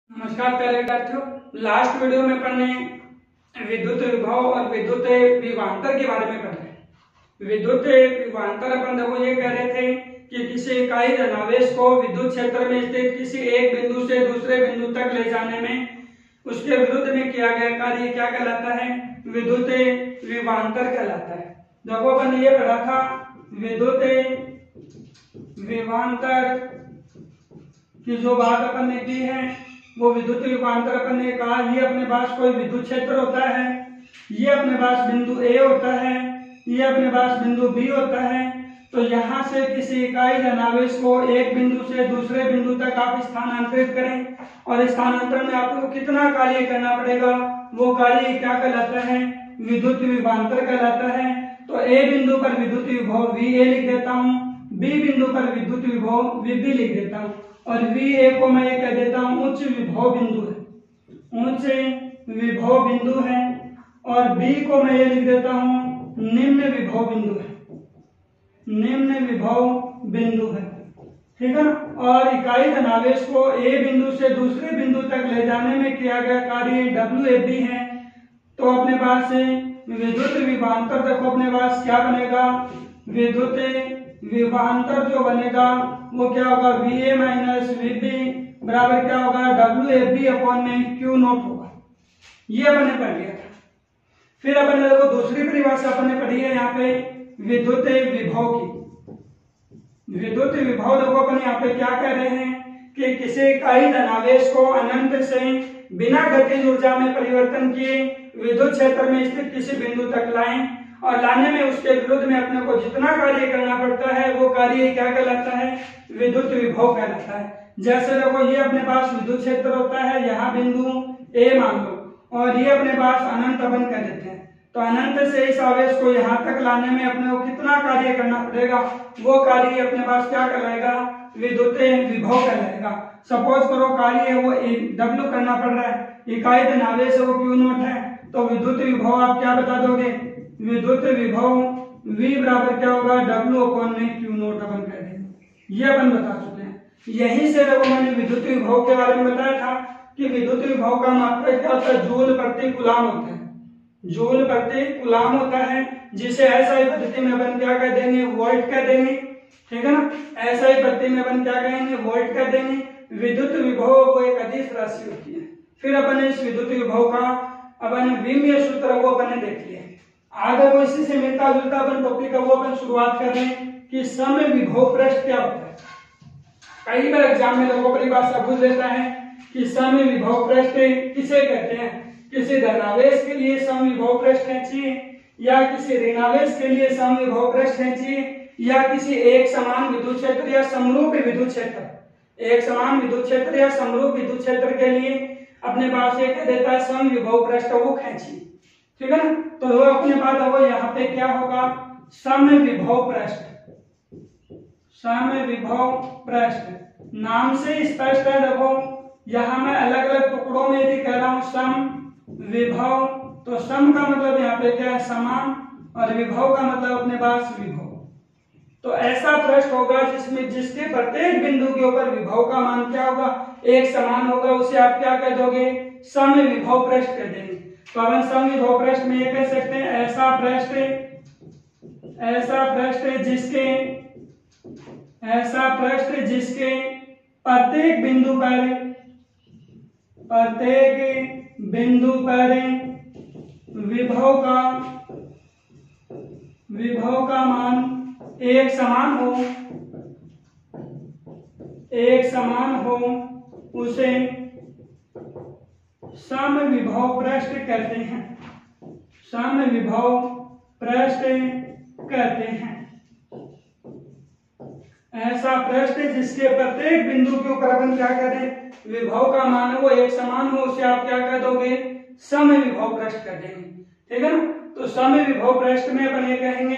नमस्कार प्यारे विद्यार्थियों, लास्ट वीडियो में अपन ने विद्युत विभव और विद्युत विभवांतर के बारे में पढ़ा। विद्युत विभवांतर अपन देखो ये कह रहे थे कि किसी इकाई धनावेश को विद्युत क्षेत्र में स्थित किसी एक बिंदु से दूसरे बिंदु तक ले जाने में उसके विरुद्ध में किया गया कार्य क्या कहलाता है? विद्युत विभवांतर कहलाता है। देखो अपन ने ये पढ़ा था विद्युत विभवांतर की जो बात अपन ने की है वो विद्युत विभवांतर अपन ने कहा ये अपने पास कोई विद्युत क्षेत्र होता है, ये अपने पास बिंदु ए होता है, ये अपने पास बिंदु बी होता है। तो यहाँ से किसी इकाई धनावेश को एक बिंदु से दूसरे बिंदु तक आप स्थानांतरित करें और स्थानांतरण में आपको कितना कार्य करना पड़ेगा, वो कार्य क्या कहलाता है? विद्युत विभवांतर कहलाता है। तो ए बिंदु पर विद्युत विभव VA लिख देता हूँ, बी बिंदु पर विद्युत विभव VB लिख देता हूँ और VA को मैं ये कह देता हूँ उच्च विभव बिंदु है, उच्च विभव बिंदु है, और B को मैं ये लिख देता हूँ निम्न विभव बिंदु है, निम्न विभव बिंदु है। ठीक है ना। और इकाई धनावेश को A बिंदु से दूसरे बिंदु तक ले जाने में किया गया कार्य WAB है। तो अपने पास विद्युत विभवांतर देखो अपने पास क्या बनेगा? विद्युत विभवांतर जो बनेगा वो क्या होगा? VA माइनस VB बराबर क्या होगा? WAB अपॉन में Q नॉट होगा। ये अपन ने पढ़ लिया था। फिर अपन ने देखो दूसरी परिभाषा अपन ने पढ़ी है यहाँ पे विद्युत विभव की। विद्युत विभव देखो अपन यहाँ पे क्या कह रहे हैं कि किसी इकाई धनावेश को अनंत से बिना गतिज ऊर्जा में परिवर्तन किए विद्युत क्षेत्र में स्थित किसी बिंदु तक लाएं और लाने में उसके विरुद्ध में अपने को जितना कार्य करना पड़ता है वो कार्य क्या कहलाता है? विद्युत विभव कहलाता है। जैसे देखो ये अपने पास विद्युत क्षेत्र होता है, यहाँ बिंदु A मान लो और ये अपने पास अनंत अपन कह देते हैं। तो अनंत से इस आवेश को यहाँ तक लाने में अपने को कितना कार्य करना पड़ेगा, वो कार्य अपने पास क्या कहलाएगा? विद्युत विभव कहलाएगा। सपोज करो कार्य है वो W करना पड़ रहा है, इकाई धनावेश है वो Q नॉट है, तो विद्युत विभव आप क्या बता दोगे? विद्युत विभव V बराबर क्या होगा? W अपॉन में Q नॉट अपन कह देंगे। ये अपन बता चुके हैं। यहीं से देखो मैंने विद्युत विभव के बारे में बताया था कि विद्युत विभव का मात्रक क्या होता है? जूल प्रति कूलाम होता है, जूल प्रति कूलाम होता है, जिसे ऐसा ही पद्धति में अपन क्या कह देंगे? वोल्ट कह देंगे। ठीक है ना। ऐसा ही पद्धति में अपन क्या कहेंगे? वोल्ट कह देंगे। विद्युत विभव वो एक अदिश राशि होती है। फिर अपन इस विद्युत विभव का अपन विमीय सूत्र वो अपन ने देख लिया। आगे वो इसी से मिलता जुलता अपन टॉपिक का वो अपन शुरुआत कर रहे हैं कि सम विभव पृष्ठ क्या होता है। कई बार एग्जाम में लोगों परिभाषा पूछ लेता है कि सम विभव पृष्ठ किसे कहते हैं? किसी धनावेश के लिए सम विभव पृष्ठ खींचिए, या किसी ऋणावेश के लिए सम विभव पृष्ठ खींचिए, या किसी एक समान विद्युत क्षेत्र या समरूप विद्युत क्षेत्र, एक समान विद्युत क्षेत्र या समरूप विद्युत क्षेत्र के लिए अपने पास एक देता है सम विभव पृष्ठ, वो खींचिए। ठीक है ना। तो वो अपने पास वो यहाँ पे क्या होगा? सम विभव पृष्ठ, सम विभव पृष्ठ नाम से स्पष्ट है। देखो यहाँ मैं अलग अलग टुकड़ों में यदि कह रहा हूं सम विभव, तो सम का मतलब यहाँ पे क्या है? समान, और विभव का मतलब अपने पास विभव। तो ऐसा पृष्ठ होगा जिसमें जिसके प्रत्येक बिंदु के ऊपर विभव का मान क्या होगा? एक समान होगा, उसे आप क्या कह दोगे? सम विभव पृष्ठ कह देंगे। तो अपन सम विभव पृष्ठ में ये कह सकते हैं ऐसा पृष्ठ जिसके प्रत्येक बिंदु पर विभव का मान एक समान हो, उसे सम विभव पृष्ठ कहते हैं, सम विभव पृष्ठ कहते हैं। ऐसा पृष्ठ जिसके प्रत्येक बिंदु के ऊपर अपन क्या करें? विभव का मान वो एक समान हो, उसे आप क्या कह दोगे? सम विभव पृष्ठ कह देंगे। ठीक है ना। तो सम विभव पृष्ठ में अपन ये कहेंगे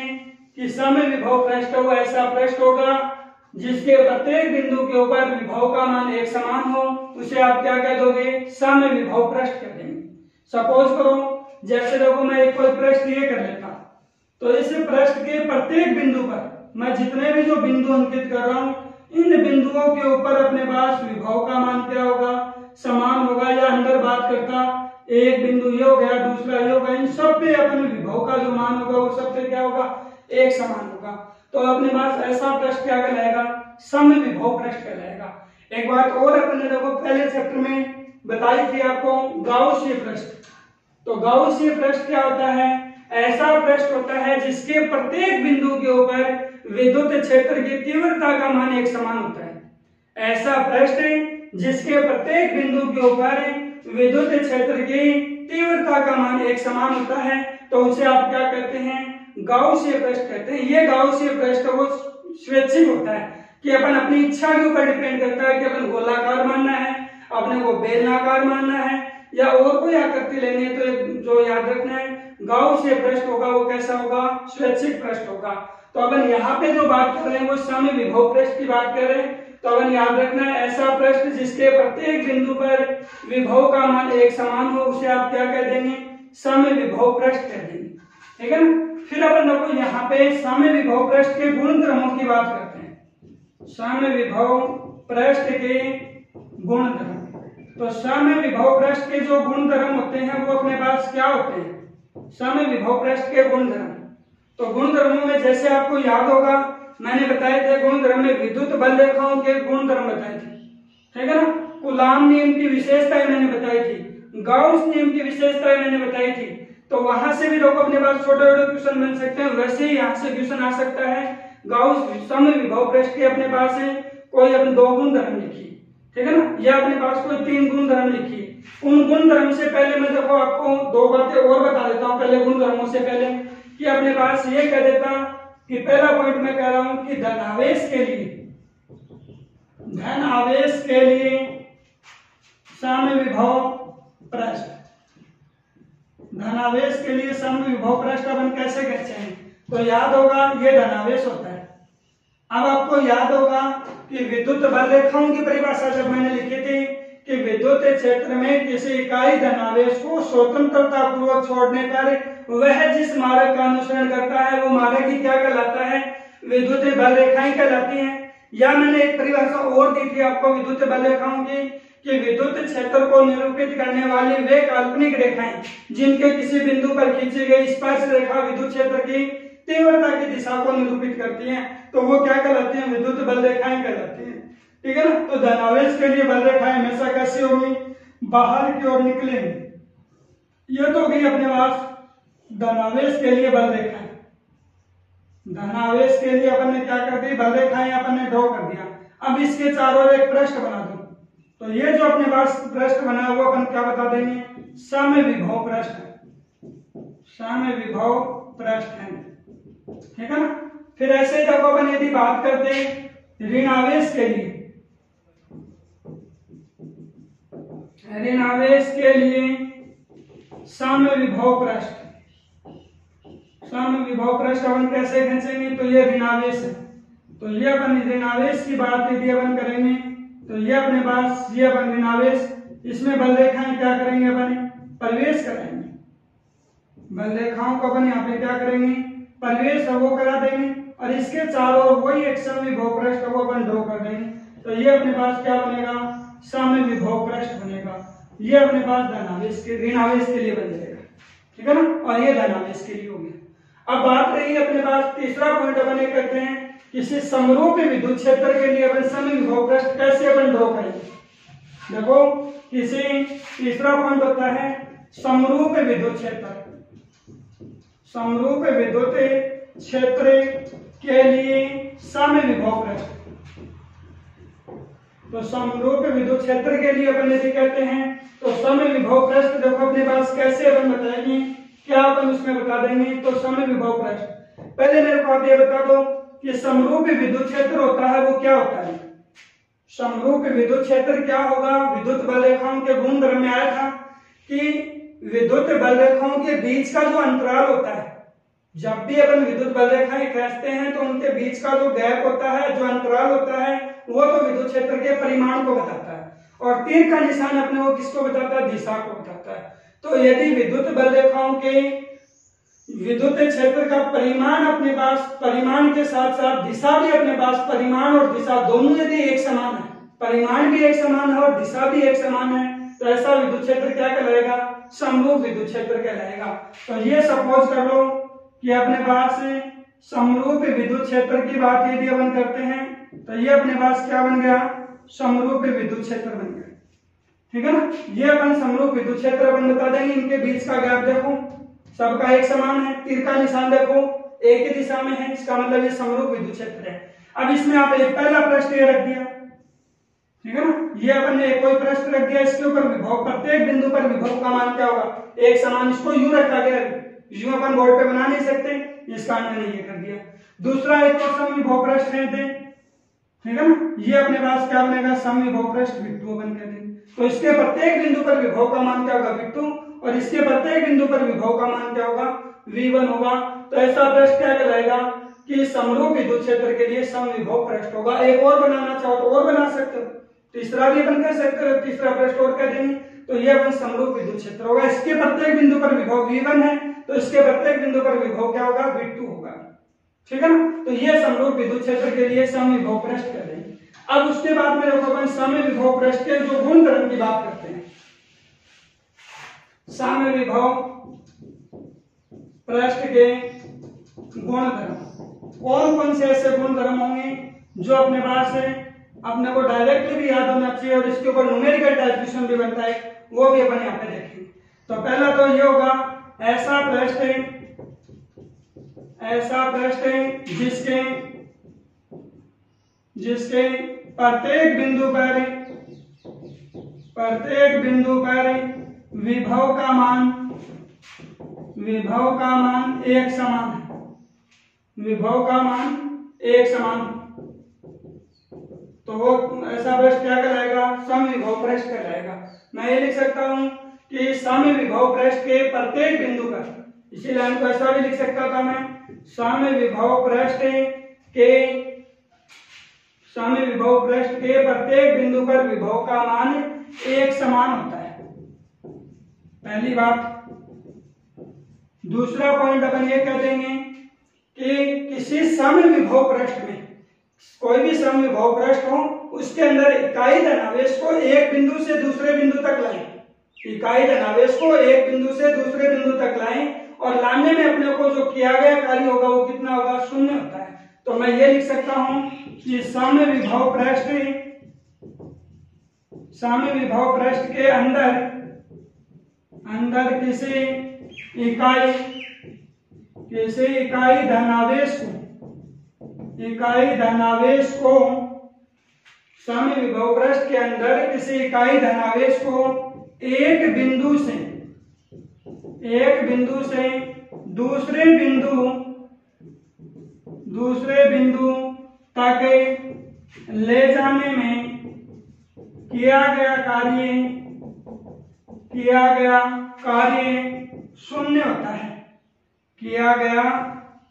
कि सम विभव पृष्ठ वो ऐसा पृष्ठ होगा जिसके प्रत्येक बिंदु के ऊपर विभव का मान एक समान हो, उसे आप क्या कह दोगे? सम विभव पृष्ठ कह देंगे। सपोज करो जैसे देखो मैं एक कोई पृष्ठ ये कर लेता, तो इस पृष्ठ के प्रत्येक बिंदु पर मैं जितने भी जो बिंदु अंकित कर रहा हूं इन बिंदुओं के ऊपर अपने पास विभव का मान क्या होगा? समान बात करता, एक बिंदु ये हो गया, दूसरा ये होगा, इन सब पे अपने विभव का जो मान होगा वो सबसे क्या होगा, एक समान होगा। तो अपने पास ऐसा पृष्ठ क्या कहलाएगा, समविभव पृष्ठ कहलाएगा। एक बात और अपने देखो पहले चैप्टर में बताई थी आपको, गाउसीय पृष्ठ। तो गाउसीय पृष्ठ क्या होता है, ऐसा पृष्ठ होता है जिसके प्रत्येक बिंदु के ऊपर विद्युत क्षेत्र की तीव्रता का मान एक समान होता है। ऐसा पृष्ठ जिसके प्रत्येक बिंदु के ऊपर विद्युत क्षेत्र की तीव्रता का मान एक समान होता है, तो उसे आप क्या कहते हैं, गाउसीय पृष्ठ कहते हैं। ये गाउसीय पृष्ठ वो स्वैच्छिक होता है कि अपन अपनी इच्छा के ऊपर डिपेंड करता है कि अपन गोलाकार मानना है, अपने को बेलनाकार मानना है या और कोई आकृति लेनी है। तो जो याद रखना है, गाउसीय पृष्ठ होगा वो कैसा होगा, स्वैच्छिक पृष्ठ होगा। तो अपन यहाँ पे जो बात कर रहे हैं वो समविभव पृष्ठ की बात कर रहे हैं। तो अपन याद रखना है, ऐसा पृष्ठ जिसके प्रत्येक बिंदु पर विभव का मान एक समान हो उसे आप क्या कह देंगे, समविभव पृष्ठ कह देंगे, ठीक है ना। फिर अपन देखो यहाँ पे समविभव पृष्ठ के गुणधर्मों की बात करते हैं। समविभव पृष्ठ के गुणधर्म, तो समविभव पृष्ठ के जो गुणधर्म होते हैं वो अपने पास क्या होते हैं, समविभव पृष्ठ के गुणधर्म। तो गुणधर्मों में जैसे आपको याद होगा मैंने बताए थे, गुणधर्म में विद्युत बल रेखाओं के गुणधर्म बताए थे, ठीक है ना। कूलाम नियम की विशेषताएं मैंने बताई थी, गाउस नियम की विशेषताएं मैंने बताई थी। तो वहां से भी लोग अपने पास छोटे छोटे क्वेश्चन बन सकते हैं, वैसे ही यहाँ से क्वेश्चन आ सकता है। गाउस समविभव पृष्ठ के अपने पास है, कोई अपने दो गुणधर्म लिखी, ठीक है ना, या अपने पास कोई तीन गुणधर्म लिखी। उन गुणधर्म से पहले मैं देखो आपको दो बातें और बता देता हूँ पहले गुणधर्मों से पहले, कि अपने पास ये कह देता कि पहला पॉइंट मैं कह रहा हूं कि धन आवेश के लिए समविभव पृष्ठ, धनावेश के लिए समविभव पृष्ठ अपन कैसे कहते हैं, तो याद होगा ये धनावेश होता है। अब आपको याद होगा कि विद्युत बल रेखाओं की परिभाषा जब मैंने लिखी थी कि विद्युत क्षेत्र में किसी इकाई धनावेश को स्वतंत्रता पूर्वक छोड़ने पर वह जिस मार्ग का अनुसरण करता है वो मार्ग ही क्या कहलाता है, विद्युत बल रेखाएं कहलाती हैं। या मैंने एक परिभाषा और दी थी आपको विद्युत बल रेखाओं की, कि विद्युत क्षेत्र को निरूपित करने वाली वे काल्पनिक रेखाएं जिनके किसी बिंदु पर खींची गई स्पर्श रेखा विद्युत क्षेत्र की तीव्रता की दिशा को निरूपित करती हैं, तो वो क्या कहलाती हैं, विद्युत बल रेखाएं कहलाती हैं, ठीक है ना। तो धनावेश के लिए बल रेखाएं हमेशा कैसी होगी, बाहर की ओर निकलेंगी। ये तो गई अपने पास धनावेश के लिए बल रेखाएं। धनावेश के लिए अपन ने क्या कर दी, बल रेखाएं अपन ने ड्रॉ कर दिया। अब इसके चारों ओर एक पृष्ठ बना दो, तो ये जो अपने पास पृष्ठ बना है वो अपन क्या बता देंगे, समविभव पृष्ठ है, समविभव पृष्ठ है, ठीक है ना। फिर ऐसे ही देखो अपन यदि बात करते हैं ऋणावेश के लिए, ऋणावेश के लिए समविभव पृष्ठ, समविभव पृष्ठ अपन कैसे खींचेंगे, तो ये ऋणावेश है। तो ये अपन ऋणावेश की बात यदि अपन करेंगे तो ये अपने पास ये अपन ऋणावेश, इसमें बल रेखाएं क्या करेंगे, अपन प्रवेश कराएंगे, बल रेखाओं को अपन यहाँ पे क्या करेंगे, प्रवेश वो करा देंगे, और इसके चारों वही एक समविभव पृष्ठ वो अपन ड्रॉ कर देंगे। तो ये अपने पास क्या बनेगा, समविभव पृष्ठ बनेगा। ये अपने पास धनावेश के ऋणावेश के लिए बन जाएगा, ठीक है ना, और ये धनावेश के लिए हो गया। अब बात रही अपने पास तीसरा पॉइंट अपन ये करते हैं, किसी समरूपी विद्युत क्षेत्र के लिए अपन समविभव पृष्ठ कैसे अपन ड्रॉ करेंगे। देखो किसी तीसरा पॉइंट होता है समरूप विद्युत क्षेत्र, समरूप विद्युत क्षेत्र के लिए समविभव पृष्ठ। तो समरूप विद्युत क्षेत्र के लिए अपन यदि कहते हैं तो समविभव पृष्ठ देखो अपने पास कैसे अपन बताएंगे, क्या अपन उसमें बता देंगे, तो समविभव पृष्ठ। पहले मेरे को आप ये बता दो कि समरूपी विद्युत क्षेत्र होता है वो क्या होता है। समरूपी विद्युत क्षेत्र क्या होगा, विद्युत बल रेखाओं के गुणधर्म में आया था कि विद्युत बल रेखाओं के बीच का जो अंतराल होता है, जब भी अपन विद्युत बल रेखाएं खींचते हैं तो उनके बीच का जो गैप होता है, जो अंतराल होता है, वो तो विद्युत क्षेत्र के परिमाण को बताता है, और तीर का निशान अपने वो किसको बताता है, दिशा को बताता है। तो यदि विद्युत बल रेखाओं के विद्युत क्षेत्र का परिमाण अपने पास, परिमाण के साथ साथ दिशा भी अपने पास, परिमाण और दिशा दोनों यदि एक समान है, परिमाण भी एक समान है और दिशा भी एक समान है, तो ऐसा विद्युत क्षेत्र क्या कहलाएगा? समरूप विद्युत क्षेत्र कहलाएगा। तो ये सपोज कर लो कि अपने पास समरूप विद्युत क्षेत्र की बात यदि अपन करते हैं तो ये अपने पास क्या बन गया? समरूप विद्युत क्षेत्र बन गया। ठीक है ना? ये अपन समरूप विद्युत क्षेत्र अपन बता देंगे। इनके बीच का गैप देखो, सबका एक समान है, तीर का निशान देखो एक ही दिशा में है, इसका मतलब ये समरूप विद्युत क्षेत्र है। अब इसमें आप एक पहला प्रश्न ये रख दिया, ठीक है ना? ये अपन ने कोई प्रश्न रख दिया, इसके ऊपर विभव, प्रत्येक बिंदु पर विभव का मान क्या होगा? एक समान। इसको यू रखा गया, यू अपन बोर्ड पे बना नहीं सकते, इस कारण मैंने ये कर दिया। दूसरा एक और समविभव पृष्ठ है, ठीक है ना? ये अपने पास क्या बनेगा? समविभव पृष्ठ V2 अपन कहते हैं। तो इसके प्रत्येक बिंदु पर विभव का मान क्या होगा? V2, और इसके प्रत्येक बिंदु पर विभव का मान क्या होगा? V1 होगा। तो ऐसा पृष्ठ क्या कहलाएगा कि समरूप विद्युत क्षेत्र के लिए समविभव पृष्ठ होगा। एक और बनाना चाहो तो और बना सकते हो, तीसरा भी अपन कह सकते हो, तीसरा पृष्ठ और कह देंगे, तो ये अपन समरूप विद्युत क्षेत्र होगा। इसके प्रत्येक बिंदु पर विभव V1 है, तो इसके प्रत्येक बिंदु पर विभव क्या होगा? V2 होगा। ठीक है ना? तो ये समरूप विद्युत क्षेत्र के लिए समविभव पृष्ठ कह देंगे। अब उसके बाद में देखो अपन समविभव पृष्ठ के जो गुणधर्म की बात करते हैं। समविभव पृष्ठ के गुणधर्म कौन कौन से ऐसे गुणधर्म होंगे जो अपने पास है, अपने को डायरेक्टली भी याद होना चाहिए और इसके ऊपर न्यूमेरिकल टाइपिफिकेशन भी बनता है, वो भी अपन यहाँ पे देखेंगे। तो पहला तो ये होगा, ऐसा पृष्ठ जिसके प्रत्येक बिंदु पर विभव का मान एक समान है, विभव का मान एक समान। तो वो ऐसा पृष्ठ क्या कहलाएगा? समविभव पृष्ठ कहलाएगा। मैं ये लिख सकता हूं कि समविभव पृष्ठ के प्रत्येक बिंदु पर, इसी लाइन को ऐसा भी लिख सकता था मैं, समविभव पृष्ठ के प्रत्येक बिंदु पर विभव का मान एक समान होता है, पहली बात। दूसरा पॉइंट अपन ये कह देंगे कि किसी समविभव पृष्ठ में, कोई भी समविभव पृष्ठ हो, उसके अंदर इकाई धनावेश को एक बिंदु से दूसरे बिंदु तक लाएं, इकाई धनावेश को एक बिंदु से दूसरे बिंदु तक लाएं, और लाने में अपने को जो किया गया कार्य होगा वो कितना होगा? शून्य होता है। तो मैं ये लिख सकता हूं कि समविभव पृष्ठ के अंदर किसी इकाई धनावेश को समविभव पृष्ठ के अंदर किसी इकाई धनावेश को एक बिंदु से दूसरे बिंदु तक ले जाने में किया गया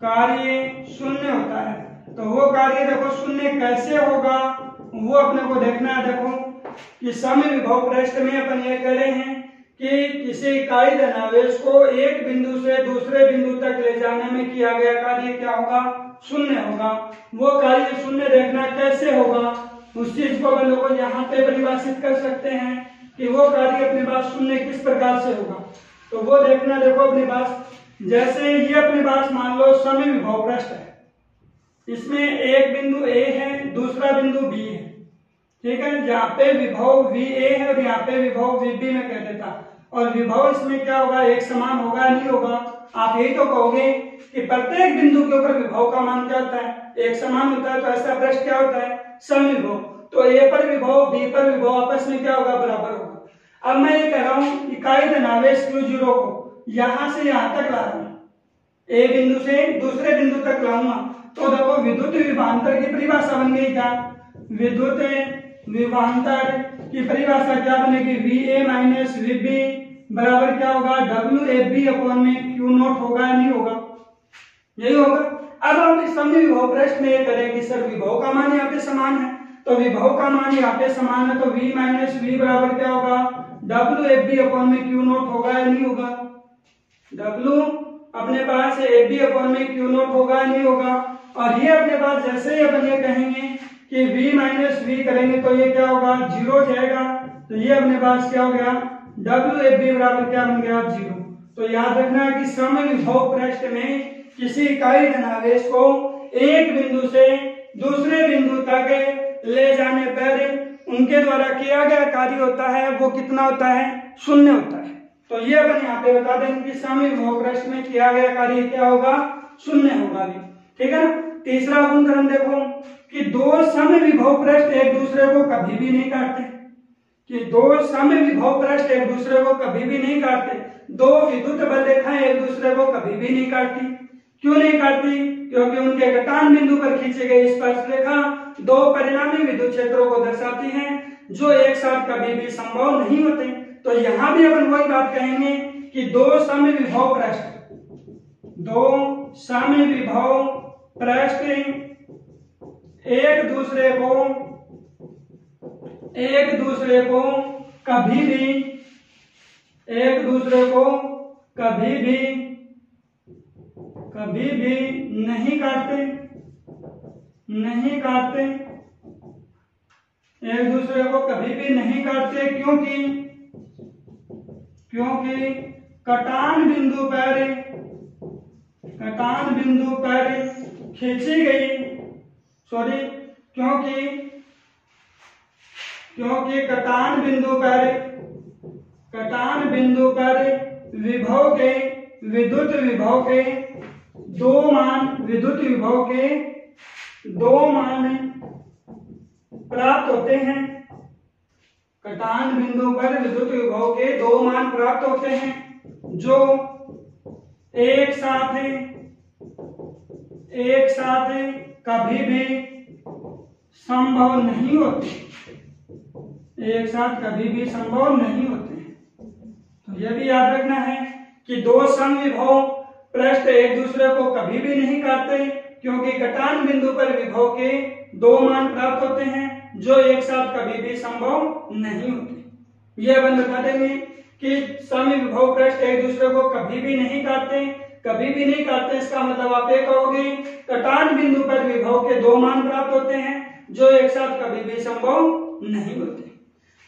कार्य शून्य होता है, तो वो कार्य देखो शून्य कैसे होगा वो अपने को देखना है। देखो कि समविभव पृष्ठ में अपन ये कह रहे हैं कि किसी इकाई धनावेश को एक बिंदु से दूसरे बिंदु तक ले जाने में किया गया कार्य क्या होगा? शून्य होगा। वो कार्य शून्य देखना कैसे होगा, उस चीज को अपन लोग यहाँ पे परिभाषित कर सकते हैं कि वो कार्य अपने पास शून्य किस प्रकार से होगा। तो वो देखना, देखो अपने पास जैसे ये अपने पास मान लो समविभव पृष्ठ है, इसमें एक बिंदु A है, दूसरा बिंदु B है, ठीक है? यहाँ पे विभव VA है और यहाँ पे विभव VB में कह देता, और विभव इसमें क्या होगा? एक समान होगा नहीं होगा? आप यही तो कहोगे कि प्रत्येक बिंदु के ऊपर विभव का मान क्या होता है? एक समान होता है। तो ऐसा पृष्ठ क्या होता है? समविभव। तो A पर विभव B पर विभव आपस में क्या होगा? बराबर होगा। अब मैं ये कह रहा हूं इकाई धनावेश Q0 को यहां से यहां तक ला रहा हूं, A बिंदु से दूसरे बिंदु तक लाऊंगा, तो देखो विद्युत विभवांतर की परिभाषा बन गई क्या? विद्युत विभवांतर की परिभाषा क्या बनेगी? VA माइनस VB बराबर क्या होगा? WFB अपॉन में Q0 होगा या नहीं होगा? यही होगा। अब हम इस समविभव पृष्ठ में ये करें कि सर विभव का मान यहाँ पे समान है, तो विभव का मान यहाँ पे समान है, तो V माइनस V बराबर क्या होगा? WFB अपॉन में Q0 होगा या नहीं होगा? W अपने पास FB अपॉन में Q0 होगा या नहीं होगा? और ये अपने पास जैसे ही अपन ये कहेंगे कि V माइनस V करेंगे तो ये क्या होगा? 0 हो जाएगा, तो ये अपने पास क्या हो गया, WFB बराबर क्या बन गया, 0। तो याद रखना है कि समविभव पृष्ठ में किसी इकाई धनावेश को एक बिंदु से दूसरे बिंदु तक ले जाने पर उनके द्वारा किया गया कार्य होता है वो कितना होता है, 0 होता है। तो ये अपन यहाँ पे बता दें कि समविभव पृष्ठ में किया गया कार्य क्या होगा, 0 होगा भी, ठीक है ना। तीसरा गुणधर्म देखो कि दो समविभव पृष्ठ एक दूसरे को कभी भी नहीं काटते, कि दो समविभव पृष्ठ एक दूसरे को कभी भी नहीं काटते। दो विद्युत बल रेखाएं एक दूसरे को कभी भी नहीं काटती। क्यों नहीं काटती, क्योंकि उनके घटान बिंदु पर खींची गई स्पर्श रेखा दो परिणामी विद्युत क्षेत्रों को दर्शाती है जो एक साथ कभी भी संभव नहीं होते। तो यहां भी अपन वही बात कहेंगे कि दो समविभव पृष्ठ एक दूसरे को कभी भी नहीं काटते, एक दूसरे को कभी भी नहीं काटते, क्योंकि कटान बिंदु पर खींची गई क्योंकि कटान बिंदु पर विद्युत विभव के दो मान प्राप्त होते हैं। कटान बिंदु पर विद्युत विभव के दो मान प्राप्त होते हैं जो एक साथ कभी भी संभव नहीं होते, तो यह भी याद रखना है कि दो समविभव पृष्ठ एक दूसरे को कभी भी नहीं काटते, क्योंकि कटान बिंदु पर विभव के दो मान प्राप्त होते हैं जो एक साथ कभी भी संभव नहीं होते। यह अपन बता देंगे कि समविभव पृष्ठ एक दूसरे को कभी भी नहीं काटते, इसका मतलब आप ये कहोगे कटान बिंदु पर विभव के दो मान प्राप्त होते हैं जो एक साथ कभी भी संभव नहीं होते।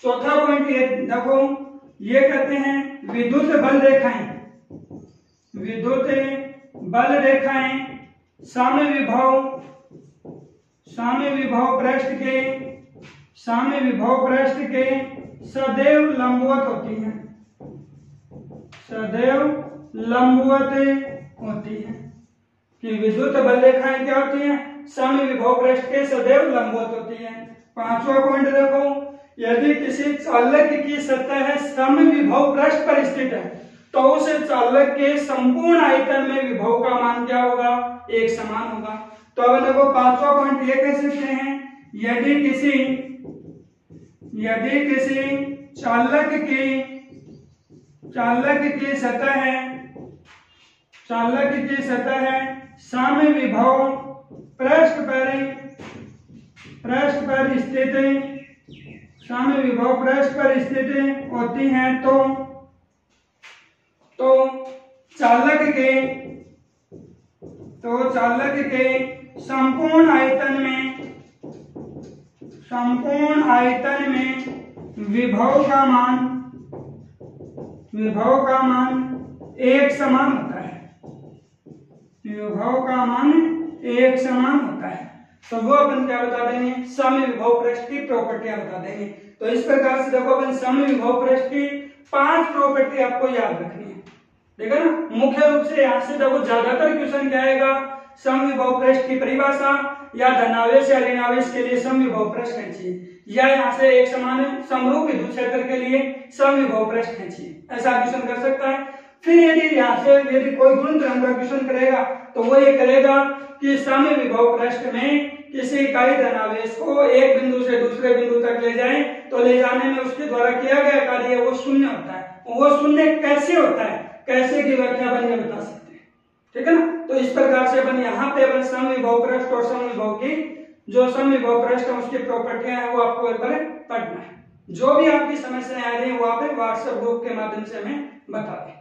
चौथा पॉइंट ये देखो, ये कहते हैं विद्युत बल रेखाएं समविभव पृष्ठ के सदैव लंबवत होती हैं, कि विद्युत बल रेखाएं क्या होती हैं, समविभव पृष्ठ के सदैव लंबवत होती हैं। पांचवा पॉइंट देखो, यदि किसी चालक की सतह समविभव पृष्ठ पर स्थित है तो उस चालक के संपूर्ण आयतन में विभव का मान क्या होगा, एक समान होगा। तो अब देखो पांचवा पॉइंट ये कह सकते हैं, यदि किसी चालक की सतह समविभव पृष्ठ पर स्थित होती हैं तो चालक के संपूर्ण आयतन में विभव का मान एक समान होता है। तो वो अपन क्या बता देंगे, समविभव पृष्ठ की प्रॉपर्टियां बता देंगे। तो इस प्रकार से देखो अपन समविभव पृष्ठ की 5 प्रॉपर्टी आपको याद रखनी है, ठीक है ना। मुख्य रूप से यहाँ से देखो ज्यादातर क्वेश्चन क्या आएगा, समविभव पृष्ठ की परिभाषा या धनावेश या ऋणावेश के लिए समविभव पृष्ठ खींचिए, या यहाँ से एक समान समरूप विद्युत क्षेत्र के लिए समविभव पृष्ठ खींचिए, ऐसा क्वेश्चन कर सकता है। फिर यदि कोई गुणधर्म का क्वेश्चन करेगा तो वो ये करेगा कि समविभव पृष्ठ में किसी इकाई धनावेश को एक बिंदु से दूसरे बिंदु तक ले जाएं तो ले जाने में उसके द्वारा किया गया कार्य वो 0 होता है। वो 0 कैसे होता है, कैसे की व्याख्या अपन ये बता सकते हैं, ठीक है ना। तो इस प्रकार से अपन यहाँ पे अपन समविभव पृष्ठ और समविभव की जो समविभव पृष्ठ है उसकी प्रॉपर्टियां हैं वो आपको एक बार पढ़ना है। जो भी आपकी समस्याएं आ रही है वो आप व्हाट्सएप ग्रुप के माध्यम से हमें बता दें।